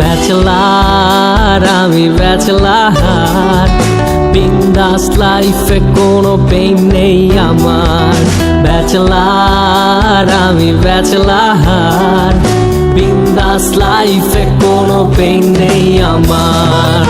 Bachelor আমি bachelor, বিন্দাস লাইফে কোনো পেইন নেই আমার। ব্যাচেলার আমি ব্যাচেলার, বিন্দাস লাইফে কোনো পেইন নেই আমার।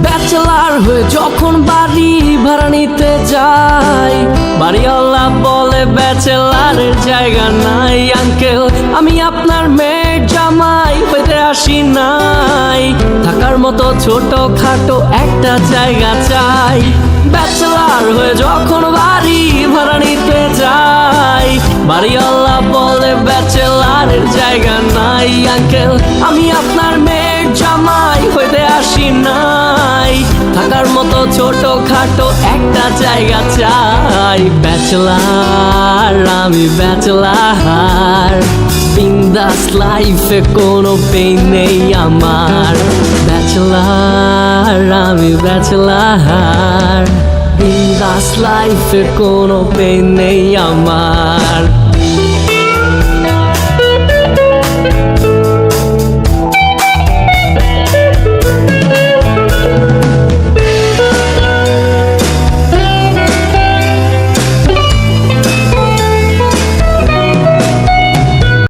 ব্যাচেলার হয়ে যখন বাড়ি ভাড়া নিতে যাই, বাড়িওয়ালা বলে ব্যাচেলারের জায়গা নাই। আঙ্কেল আমি আপনার মেয়ের জামাই হইতে আসি নাই, থাকার মতো ছোট খাটো একটা জায়গা চাই। ব্যাচেলার হয়ে যখন বাড়ি ভাড়া নিতে যাই, বাড়িওয়ালা বলে ব্যাচেলারের জায়গা নাই। আঙ্কেল আমি আপনার মেয়ের জামাই হইতে আসি নাই, থাকার মতো ছোট খাটো একটা জায়গা চাই। ব্যাচেলার আমি ব্যাচেলার, বিন্দাস লাইফে কোনো পেইন নেই আমার। ব্যাচেলার আমি ব্যাচেলার, বিন্দাস লাইফে কোনো পেইন নেই আমার।